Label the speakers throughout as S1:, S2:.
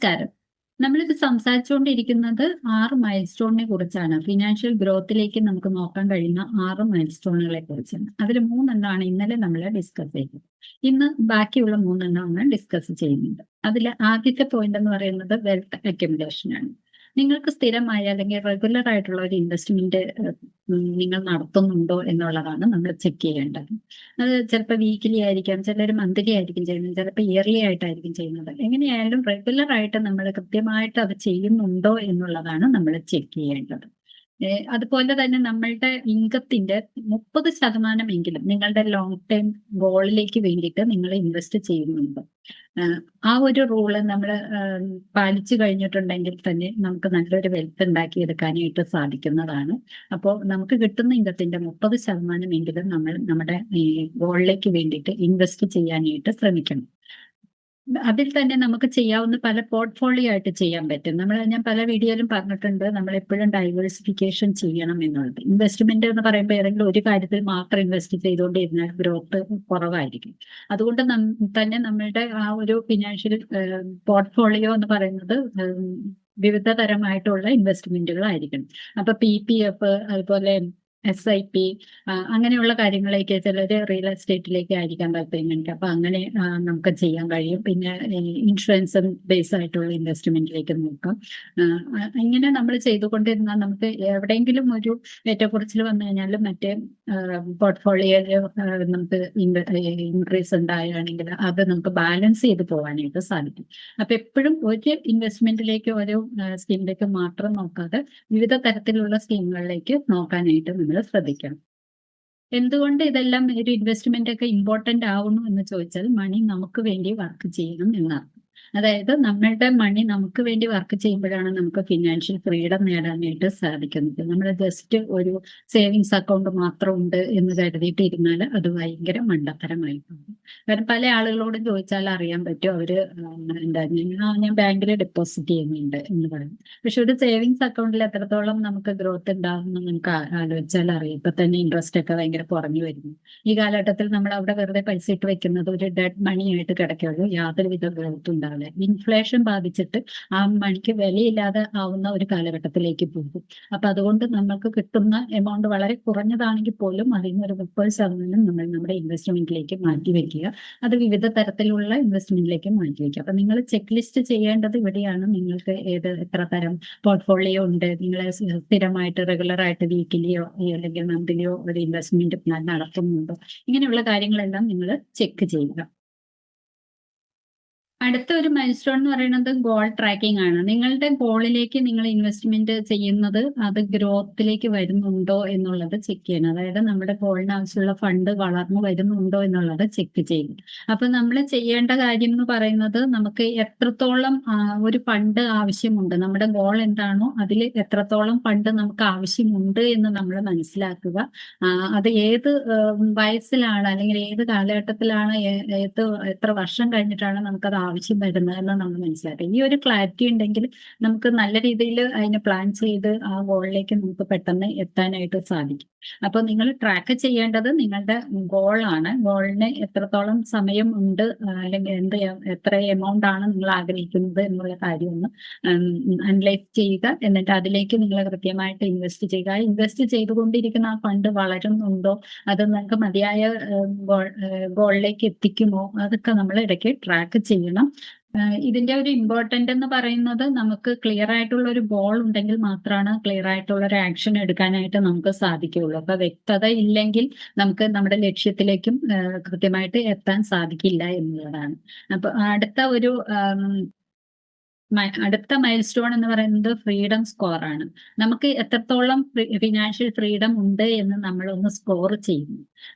S1: നമസ്കാരം. നമ്മളിത് സംസാരിച്ചുകൊണ്ടിരിക്കുന്നത് 6 മൈൽസ്റ്റോണിനെ കുറിച്ചാണ്. ഫിനാൻഷ്യൽ ഗ്രോത്തിലേക്ക് നമുക്ക് നോക്കാൻ കഴിയുന്ന 6 മൈൽസ്റ്റോണുകളെ കുറിച്ചാണ്. അതിൽ 3 എണ്ണമാണ് ഇന്നലെ നമ്മൾ ഡിസ്കസ് ചെയ്തത്. ഇന്ന് ബാക്കിയുള്ള 3 എണ്ണമാണ് ഡിസ്കസ് ചെയ്യുന്നത്. അതിൽ ആദ്യത്തെ പോയിന്റ് എന്ന് പറയുന്നത് വെൽത്ത് അക്യുമുലേഷൻ ആണ്. നിങ്ങൾക്ക് സ്ഥിരമായ അല്ലെങ്കിൽ റെഗുലർ ആയിട്ടുള്ള ഒരു ഇൻവെസ്റ്റ്മെന്റ് നിങ്ങൾ നടത്തുന്നുണ്ടോ എന്നുള്ളതാണ് നമ്മൾ ചെക്ക് ചെയ്യേണ്ടത്. അത് ചിലപ്പോൾ വീക്കിലി ആയിരിക്കാം, ചിലർ മന്ത്ലി ആയിരിക്കും ചെയ്യുന്നത്, ചിലപ്പോൾ ഇയർലി ആയിട്ടായിരിക്കും ചെയ്യുന്നത്. എങ്ങനെയായാലും റെഗുലർ ആയിട്ട് നമ്മൾ കൃത്യമായിട്ട് അത് ചെയ്യുന്നുണ്ടോ എന്നുള്ളതാണ് നമ്മൾ ചെക്ക് ചെയ്യേണ്ടത്. അതുപോലെ തന്നെ നമ്മളുടെ ഇൻകത്തിന്റെ 30% നിങ്ങളുടെ ലോങ് ടൈം ഗോളിലേക്ക് വേണ്ടിയിട്ട് നിങ്ങൾ ഇൻവെസ്റ്റ് ചെയ്യുന്നുണ്ട്. ആ ഒരു റൂള് നമ്മൾ പാലിച്ചു കഴിഞ്ഞിട്ടുണ്ടെങ്കിൽ തന്നെ നമുക്ക് നല്ലൊരു വെൽത്ത് ഉണ്ടാക്കിയെടുക്കാനായിട്ട് സാധിക്കുന്നതാണ്. അപ്പോൾ നമുക്ക് കിട്ടുന്ന ഇൻകത്തിന്റെ 30% നമ്മൾ നമ്മുടെ ഈ ഗോളിലേക്ക് വേണ്ടിയിട്ട് ഇൻവെസ്റ്റ് ചെയ്യാനായിട്ട് ശ്രമിക്കണം. അതിൽ തന്നെ നമുക്ക് ചെയ്യാവുന്ന പല പോർട്ട്ഫോളിയോ ആയിട്ട് ചെയ്യാൻ പറ്റും. ഞാൻ പല വീഡിയോയിലും പറഞ്ഞിട്ടുണ്ട്, നമ്മൾ എപ്പോഴും ഡൈവേഴ്സിഫിക്കേഷൻ ചെയ്യണം എന്നുള്ളത്. ഇൻവെസ്റ്റ്മെന്റ് എന്ന് പറയുമ്പോൾ ഏതെങ്കിലും ഒരു കാര്യത്തിൽ മാത്രം ഇൻവെസ്റ്റ് ചെയ്തുകൊണ്ടിരുന്നാൽ ഗ്രോത്ത് കുറവായിരിക്കും. അതുകൊണ്ട് തന്നെ നമ്മളുടെ ആ ഒരു ഫിനാൻഷ്യൽ പോർട്ട്ഫോളിയോ എന്ന് പറയുന്നത് വിവിധ തരമായിട്ടുള്ള ഇൻവെസ്റ്റ്മെന്റുകളായിരിക്കണം. അപ്പൊ PPF, അതുപോലെ SIP, അങ്ങനെയുള്ള കാര്യങ്ങളിലേക്ക് ചിലർ റിയൽ എസ്റ്റേറ്റിലേക്ക് ആയിരിക്കാൻ താല്പര്യമുണ്ട്. അപ്പൊ അങ്ങനെ നമുക്ക് ചെയ്യാൻ കഴിയും. പിന്നെ ഇൻഷുറൻസ് ബേസ് ആയിട്ടുള്ള ഇൻവെസ്റ്റ്മെന്റിലേക്ക് നോക്കാം. ഇങ്ങനെ നമ്മൾ ചെയ്തുകൊണ്ടിരുന്നാൽ നമുക്ക് എവിടെയെങ്കിലും ഒരു ഏറ്റക്കുറച്ചിൽ വന്നു കഴിഞ്ഞാലും മറ്റേ പോർട്ട്ഫോളിയോയിൽ നമുക്ക് ഇൻക്രീസ് ഉണ്ടാവുകയാണെങ്കിൽ അത് നമുക്ക് ബാലൻസ് ചെയ്ത് പോകാനായിട്ട് സാധിക്കും. അപ്പൊ എപ്പോഴും ഒരു ഇൻവെസ്റ്റ്മെന്റിലേക്ക് ഒരു സ്കീമിലേക്ക് മാത്രം നോക്കാതെ വിവിധ തരത്തിലുള്ള സ്കീമുകളിലേക്ക് നോക്കാനായിട്ട് നമ്മൾ ശ്രദ്ധിക്കണം. എന്തുകൊണ്ട് ഇതെല്ലാം ഒരു ഇൻവെസ്റ്റ്മെന്റ് ഒക്കെ ഇമ്പോർട്ടന്റ് ആവുന്നു എന്ന് ചോദിച്ചാൽ, മണി നമുക്ക് വേണ്ടി വർക്ക് ചെയ്യണം എന്നർത്ഥം. അതായത് നമ്മളുടെ മണി നമുക്ക് വേണ്ടി വർക്ക് ചെയ്യുമ്പോഴാണ് നമുക്ക് ഫിനാൻഷ്യൽ ഫ്രീഡം നേടാനായിട്ട് സാധിക്കുന്നത്. നമ്മൾ ജസ്റ്റ് ഒരു സേവിങ്സ് അക്കൗണ്ട് മാത്രം ഉണ്ട് എന്ന് കരുതിയിട്ട് ഇരുന്നാൽ അത് ഭയങ്കര മണ്ടത്തരമായി പോകും. കാരണം പല ആളുകളോടും ചോദിച്ചാൽ അറിയാൻ പറ്റും, അവര് ഞാൻ ബാങ്കിൽ ഡെപ്പോസിറ്റ് ചെയ്യുന്നുണ്ട് എന്ന് പറയും. പക്ഷെ ഒരു സേവിങ്സ് അക്കൗണ്ടിൽ എത്രത്തോളം നമുക്ക് ഗ്രോത്ത് ഉണ്ടാകുമെന്ന് നമുക്ക് ആലോചിച്ചാൽ അറിയാം. ഇപ്പൊ തന്നെ ഇൻട്രസ്റ്റ് ഒക്കെ ഭയങ്കര കുറഞ്ഞു വരുന്നു. ഈ കാലഘട്ടത്തിൽ നമ്മൾ അവിടെ വെറുതെ പൈസ ഇട്ട് വെക്കുന്നത് ഒരു ഡെഡ് മണി ആയിട്ട് കിടക്കുള്ളൂ, യാതൊരുവിധ ഗ്രോത്ത് ഉണ്ടാവില്ല. ഇൻഫ്ലേഷൻ ബാധിച്ചിട്ട് ആ മണിക്ക് വിലയില്ലാതെ ആവുന്ന ഒരു കാലഘട്ടത്തിലേക്ക് പോകും. അപ്പൊ അതുകൊണ്ട് നമുക്ക് കിട്ടുന്ന എമൗണ്ട് വളരെ കുറഞ്ഞതാണെങ്കിൽ പോലും അതിൽ നിന്ന് ഒരു 30% നമ്മൾ നമ്മുടെ ഇൻവെസ്റ്റ്മെന്റിലേക്ക് മാറ്റി വെക്കുക. അത് വിവിധ തരത്തിലുള്ള ഇൻവെസ്റ്റ്മെന്റിലേക്ക് മാറ്റി വെക്കുക. അപ്പൊ നിങ്ങൾ ചെക്ക് ലിസ്റ്റ് ചെയ്യേണ്ടത് ഇവിടെയാണ്. നിങ്ങൾക്ക് എത്ര തരം പോർട്ട്ഫോളിയോ ഉണ്ട്, നിങ്ങൾ സ്ഥിരമായിട്ട് റെഗുലർ ആയിട്ട് വീക്കിലിയോ അല്ലെങ്കിൽ മന്ത്ലിയോ ഒരു ഇൻവെസ്റ്റ്മെന്റ് പ്ലാൻ നടത്തുന്നുണ്ടോ, ഇങ്ങനെയുള്ള കാര്യങ്ങളെല്ലാം നിങ്ങൾ ചെക്ക് ചെയ്യുക. അടുത്ത ഒരു മൈൽസ്റ്റോൺ എന്ന് പറയുന്നത് ഗോൾ ട്രാക്കിംഗ് ആണ്. നിങ്ങളുടെ ഗോളിലേക്ക് നിങ്ങൾ ഇൻവെസ്റ്റ്മെന്റ് ചെയ്യുന്നത് അത് ഗ്രോത്തിലേക്ക് വരുന്നുണ്ടോ എന്നുള്ളത് ചെക്ക് ചെയ്യണം. അതായത് നമ്മുടെ ഗോളിന് ആവശ്യമുള്ള ഫണ്ട് വളർന്നു വരുന്നുണ്ടോ എന്നുള്ളത് ചെക്ക് ചെയ്യും. അപ്പൊ നമ്മൾ ചെയ്യേണ്ട കാര്യം എന്ന് പറയുന്നത്, നമുക്ക് എത്രത്തോളം ഒരു ഫണ്ട് ആവശ്യമുണ്ട്, നമ്മുടെ ഗോൾ എന്താണോ അതിൽ എത്രത്തോളം ഫണ്ട് നമുക്ക് ആവശ്യമുണ്ട് എന്ന് നമ്മൾ മനസ്സിലാക്കുക. അത് ഏത് വയസ്സിലാണ് അല്ലെങ്കിൽ ഏത് കാലഘട്ടത്തിലാണ്, എത്ര വർഷം കഴിഞ്ഞിട്ടാണ് നമുക്കത് ആവശ്യം വരുന്നതെന്ന് നമ്മൾ മനസ്സിലാക്കുക. ഈ ഒരു ക്ലാരിറ്റി ഉണ്ടെങ്കിൽ നമുക്ക് നല്ല രീതിയിൽ അതിനെ പ്ലാൻ ചെയ്ത് ആ ഗോളിലേക്ക് നമുക്ക് പെട്ടെന്ന് എത്താനായിട്ട് സാധിക്കും. അപ്പൊ നിങ്ങൾ ട്രാക്ക് ചെയ്യേണ്ടത് നിങ്ങളുടെ ഗോളാണ്. ഗോളിന് എത്രത്തോളം സമയം ഉണ്ട്, അല്ലെങ്കിൽ എത്ര എമൗണ്ട് ആണ് നിങ്ങൾ ആഗ്രഹിക്കുന്നത് എന്നുള്ള കാര്യം ഒന്ന് അനലൈസ് ചെയ്യുക. എന്നിട്ട് അതിലേക്ക് നിങ്ങൾ കൃത്യമായിട്ട് ഇൻവെസ്റ്റ് ചെയ്യുക. ഇൻവെസ്റ്റ് ചെയ്തുകൊണ്ടിരിക്കുന്ന ആ ഫണ്ട് വളരുന്നുണ്ടോ, അത് നമുക്ക് മതിയായ ഗോളിലേക്ക് എത്തിക്കുമോ, അതൊക്കെ നമ്മൾ ഇടയ്ക്ക് ട്രാക്ക് ചെയ്യണം. ഇതിന്റെ ഒരു ഇമ്പോർട്ടന്റ് എന്ന് പറയുന്നത്, നമുക്ക് ക്ലിയർ ആയിട്ടുള്ള ഒരു ഗോൾ ഉണ്ടെങ്കിൽ മാത്രമാണ് ക്ലിയർ ആയിട്ടുള്ള ഒരു ആക്ഷൻ എടുക്കാനായിട്ട് നമുക്ക് സാധിക്കുകയുള്ളൂ. അപ്പൊ വ്യക്തത ഇല്ലെങ്കിൽ നമുക്ക് നമ്മുടെ ലക്ഷ്യത്തിലേക്കും കൃത്യമായിട്ട് എത്താൻ സാധിക്കില്ല എന്നുള്ളതാണ്. അപ്പൊ അടുത്ത മൈൽ സ്റ്റോൺ എന്ന് പറയുന്നത് ഫ്രീഡം സ്കോർ ആണ്. നമുക്ക് എത്രത്തോളം ഫിനാൻഷ്യൽ ഫ്രീഡം ഉണ്ട് എന്ന് നമ്മൾ ഒന്ന് സ്കോർ ചെയ്യുന്നു.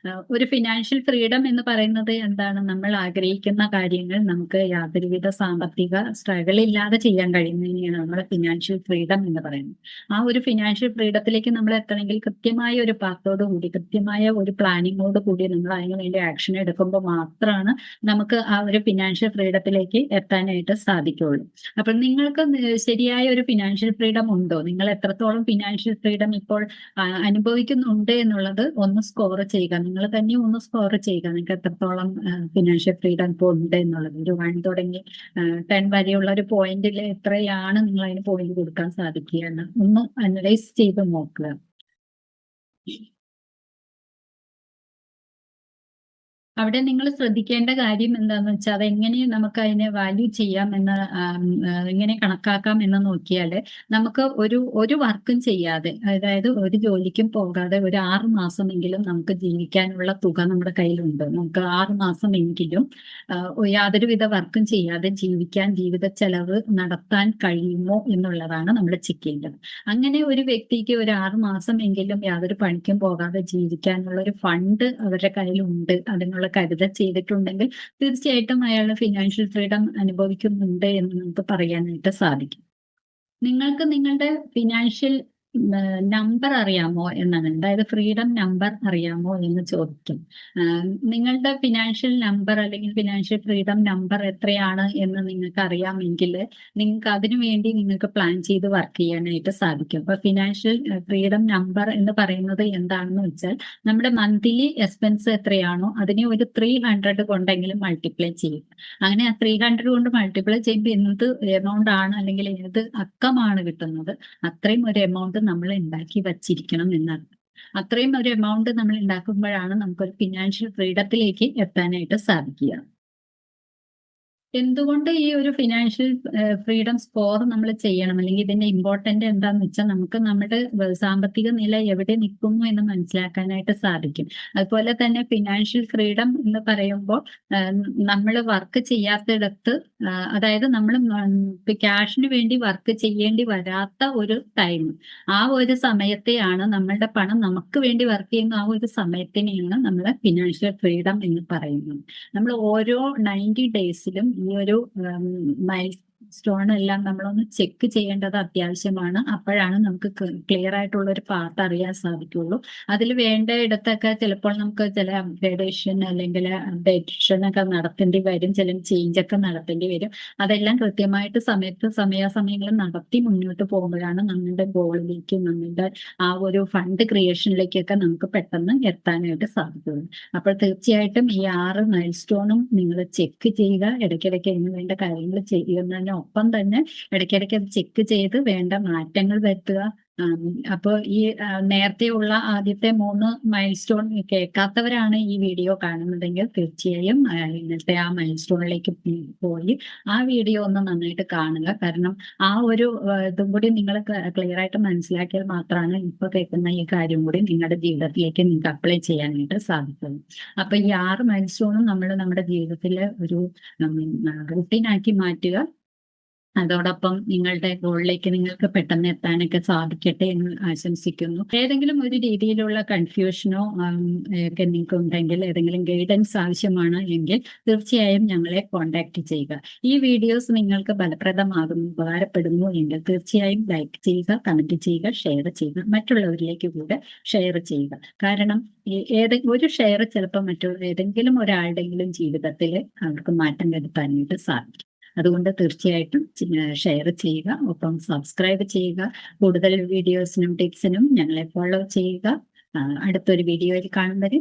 S1: ഒരു ഫിനാൻഷ്യൽ ഫ്രീഡം എന്ന് പറയുന്നത് എന്താണ്? നമ്മൾ ആഗ്രഹിക്കുന്ന കാര്യങ്ങൾ നമുക്ക് യാതൊരുവിധ സാമ്പത്തിക സ്ട്രഗിൾ ഇല്ലാതെ ചെയ്യാൻ കഴിയുന്നതിനെയാണ് നമ്മൾ ഫിനാൻഷ്യൽ ഫ്രീഡം എന്ന് പറയുന്നത്. ആ ഒരു ഫിനാൻഷ്യൽ ഫ്രീഡത്തിലേക്ക് നമ്മൾ എത്തണമെങ്കിൽ കൃത്യമായ ഒരു പാത്തോട് കൂടി, കൃത്യമായ ഒരു പ്ലാനിങ്ങോട് കൂടി നമ്മൾ അതിന് വേണ്ടി ആക്ഷൻ എടുക്കുമ്പോൾ മാത്രമാണ് നമുക്ക് ആ ഒരു ഫിനാൻഷ്യൽ ഫ്രീഡത്തിലേക്ക് എത്താനായിട്ട് സാധിക്കുകയുള്ളൂ. അപ്പോൾ നിങ്ങൾക്ക് ശരിയായ ഒരു ഫിനാൻഷ്യൽ ഫ്രീഡം ഉണ്ടോ? നിങ്ങൾ എത്രത്തോളം ഫിനാൻഷ്യൽ ഫ്രീഡം ഇപ്പോൾ അനുഭവിക്കുന്നുണ്ട് എന്നുള്ളത് ഒന്ന് സ്കോർ ചെയ്യുക. നിങ്ങൾ തന്നെ ഒന്ന് സ്കോർ ചെയ്യുക. നിങ്ങൾക്ക് എത്രത്തോളം ഫിനാൻഷ്യൽ ഫ്രീഡം ഇപ്പോൾ ഉണ്ട് എന്നുള്ളത്. ഒരു 1 തുടങ്ങി 10 വരെയുള്ള ഒരു പോയിന്റിൽ എത്രയാണ് നിങ്ങൾ അതിന് പോയിന്റ് കൊടുക്കാൻ സാധിക്കുക എന്ന് ഒന്ന് അനലൈസ് ചെയ്ത് നോക്കുക. അവിടെ നിങ്ങൾ ശ്രദ്ധിക്കേണ്ട കാര്യം എന്താന്ന് വെച്ചാൽ അതെങ്ങനെ നമുക്ക് അതിനെ വാല്യൂ ചെയ്യാം എന്ന് എങ്ങനെ കണക്കാക്കാം എന്ന് നോക്കിയാൽ നമുക്ക് ഒരു വർക്കും ചെയ്യാതെ, അതായത് ഒരു ജോലിക്കും പോകാതെ ഒരു 6 മാസമെങ്കിലും നമുക്ക് ജീവിക്കാനുള്ള തുക നമ്മുടെ കയ്യിലുണ്ട്. നമുക്ക് 6 മാസമെങ്കിലും യാതൊരുവിധ വർക്കും ചെയ്യാതെ ജീവിക്കാൻ, ജീവിത ചെലവ് നടത്താൻ കഴിയുമോ എന്നുള്ളതാണ് നമ്മൾ ചെക്ക് ചെയ്യേണ്ടത്. അങ്ങനെ ഒരു വ്യക്തിക്ക് ഒരു 6 മാസമെങ്കിലും യാതൊരു പണിക്കും പോകാതെ ജീവിക്കാനുള്ള ഒരു ഫണ്ട് അവരുടെ കയ്യിലുണ്ട്, അതിനുള്ള കരുതൽ ചെയ്തിട്ടുണ്ടെങ്കിൽ തീർച്ചയായിട്ടും അയാൾ ഫിനാൻഷ്യൽ ഫ്രീഡം അനുഭവിക്കുന്നുണ്ട് എന്ന് നമുക്ക് പറയാനായിട്ട് സാധിക്കും. നിങ്ങൾക്ക് നിങ്ങളുടെ ഫിനാൻഷ്യൽ നമ്പർ അറിയാമോ എന്നാണ്, അതായത് ഫ്രീഡം നമ്പർ അറിയാമോ എന്ന് ചോദിക്കും. നിങ്ങളുടെ ഫിനാൻഷ്യൽ നമ്പർ അല്ലെങ്കിൽ ഫിനാൻഷ്യൽ ഫ്രീഡം നമ്പർ എത്രയാണ് എന്ന് നിങ്ങൾക്ക് അറിയാമെങ്കിൽ നിങ്ങൾക്ക് അതിനു വേണ്ടി നിങ്ങൾക്ക് പ്ലാൻ ചെയ്ത് വർക്ക് ചെയ്യാനായിട്ട് സാധിക്കും. അപ്പൊ ഫിനാൻഷ്യൽ ഫ്രീഡം നമ്പർ എന്ന് പറയുന്നത് എന്താണെന്ന് വെച്ചാൽ നമ്മുടെ മന്ത്ലി എക്സ്പെൻസ് എത്രയാണോ അതിനെ ഒരു 300 കൊണ്ടെങ്കിലും മൾട്ടിപ്ലൈ ചെയ്യും. അങ്ങനെ ആ 300 കൊണ്ട് മൾട്ടിപ്ലൈ ചെയ്യുമ്പോൾ എന്ത് എമൗണ്ട് ആണ് അല്ലെങ്കിൽ ഏത് അക്കമാണ് കിട്ടുന്നത് അത്രയും ഒരു എമൗണ്ട് നമ്മൾ ഉണ്ടാക്കി വച്ചിരിക്കണം എന്നാണ്. അത്രയും ഒരു എമൗണ്ട് നമ്മൾ ഉണ്ടാക്കുമ്പോഴാണ് നമുക്കൊരു ഫിനാൻഷ്യൽ ഫ്രീഡത്തിലേക്ക് എത്താനായിട്ട് സാധിക്കുക. എന്തുകൊണ്ട് ഈ ഒരു ഫിനാൻഷ്യൽ ഫ്രീഡം സ്കോർ നമ്മൾ ചെയ്യണം, അല്ലെങ്കിൽ ഇതിന്റെ ഇമ്പോർട്ടന്റ് എന്താന്ന് വെച്ചാൽ നമുക്ക് നമ്മുടെ സാമ്പത്തിക നില എവിടെ നിൽക്കുന്നു എന്ന് മനസ്സിലാക്കാനായിട്ട് സാധിക്കും. അതുപോലെ തന്നെ ഫിനാൻഷ്യൽ ഫ്രീഡം എന്ന് പറയുമ്പോൾ നമ്മൾ വർക്ക് ചെയ്യാത്തിടത്ത്, അതായത് നമ്മൾ ക്യാഷിന് വേണ്ടി വർക്ക് ചെയ്യേണ്ടി വരാത്ത ഒരു ടൈം, ആ ഒരു സമയത്തെയാണ് നമ്മളുടെ പണം നമുക്ക് വേണ്ടി വർക്ക് ചെയ്യുന്ന ആ ഒരു സമയത്തിനെയാണ് നമ്മൾ ഫിനാൻഷ്യൽ ഫ്രീഡം എന്ന് പറയുന്നത്. നമ്മൾ ഓരോ 90 ഡേയ്സിലും ഈ ഒരു മൈൽ സ്റ്റോൺ എല്ലാം നമ്മളൊന്ന് ചെക്ക് ചെയ്യേണ്ടത് അത്യാവശ്യമാണ്. അപ്പോഴാണ് നമുക്ക് ക്ലിയർ ആയിട്ടുള്ള ഒരു പാത്ത് അറിയാൻ സാധിക്കുള്ളൂ. അതിൽ വേണ്ട ഇടത്തൊക്കെ ചിലപ്പോൾ നമുക്ക് ചില അപ്ഗ്രേഡേഷൻ അല്ലെങ്കിൽ അപ്ഡേഷൻ ഒക്കെ നടത്തേണ്ടി വരും, ചില ചേഞ്ച് ഒക്കെ നടത്തേണ്ടി വരും. അതെല്ലാം കൃത്യമായിട്ട് സമയാസമയങ്ങളിൽ നടത്തി മുന്നോട്ട് പോകുമ്പോഴാണ് നമ്മളുടെ ഗോളിലേക്കും നമ്മളുടെ ആ ഒരു ഫണ്ട് ക്രിയേഷനിലേക്കൊക്കെ നമുക്ക് പെട്ടെന്ന് എത്താനായിട്ട് സാധിക്കുള്ളൂ. അപ്പോൾ തീർച്ചയായിട്ടും ഈ 6 മൈൽ സ്റ്റോണും നിങ്ങൾ ചെക്ക് ചെയ്യുക. ഇടയ്ക്കിടയ്ക്ക് അതിന് വേണ്ട കാര്യങ്ങൾ ചെയ്യുന്നതിനൊപ്പം തന്നെ ഇടയ്ക്കിടയ്ക്ക് അത് ചെക്ക് ചെയ്ത് വേണ്ട മാറ്റങ്ങൾ വരുത്തുക. അപ്പോൾ ഈ നേരത്തെയുള്ള ആദ്യത്തെ 3 മൈൽ സ്റ്റോൺ കേൾക്കാത്തവരാണ് ഈ വീഡിയോ കാണുന്നതെങ്കിൽ തീർച്ചയായും ഇന്നത്തെ ആ മൈൽ സ്റ്റോണിലേക്ക് പോയി ആ വീഡിയോ ഒന്ന് നന്നായിട്ട് കാണുക. കാരണം ആ ഒരു ഇതും കൂടി നിങ്ങൾ ക്ലിയർ ആയിട്ട് മനസ്സിലാക്കിയാൽ മാത്രമാണ് ഇപ്പൊ കേൾക്കുന്ന ഈ കാര്യം കൂടി നിങ്ങളുടെ ജീവിതത്തിലേക്ക് നിങ്ങൾക്ക് അപ്ലൈ ചെയ്യാനായിട്ട് സാധിക്കുള്ളൂ. അപ്പൊ ഈ 6 മൈൽ സ്റ്റോണും നമ്മൾ നമ്മുടെ ജീവിതത്തിൽ ഒരു റുട്ടീനാക്കി മാറ്റുക. അതോടൊപ്പം നിങ്ങളുടെ ഗോളിലേക്ക് നിങ്ങൾക്ക് പെട്ടെന്ന് എത്താനൊക്കെ സാധിക്കട്ടെ എന്ന് ആശംസിക്കുന്നു. ഏതെങ്കിലും ഒരു രീതിയിലുള്ള കൺഫ്യൂഷനോ ഒക്കെ നിങ്ങൾക്ക് ഉണ്ടെങ്കിൽ, ഏതെങ്കിലും ഗൈഡൻസ് ആവശ്യമാണ് എങ്കിൽ തീർച്ചയായും ഞങ്ങളെ കോൺടാക്ട് ചെയ്യുക. ഈ വീഡിയോസ് നിങ്ങൾക്ക് ഫലപ്രദമാകുന്നു, ഉപകാരപ്പെടുന്നു എങ്കിൽ തീർച്ചയായും ലൈക്ക് ചെയ്യുക, കമന്റ് ചെയ്യുക, ഷെയർ ചെയ്യുക, മറ്റുള്ളവരിലേക്ക് കൂടെ ഷെയർ ചെയ്യുക. കാരണം ഒരു ഷെയർ ചിലപ്പോൾ ഏതെങ്കിലും ഒരാളുടെങ്കിലും ജീവിതത്തിൽ അവർക്ക് മാറ്റം വരുത്താനായിട്ട് സാധിക്കും. അതുകൊണ്ട് തീർച്ചയായിട്ടും ഷെയർ ചെയ്യുക, ഒപ്പം സബ്സ്ക്രൈബ് ചെയ്യുക. കൂടുതൽ വീഡിയോസിനും ടിപ്സിനും ഞങ്ങളെ ഫോളോ ചെയ്യുക. അടുത്തൊരു വീഡിയോയിൽ കാണും വരെ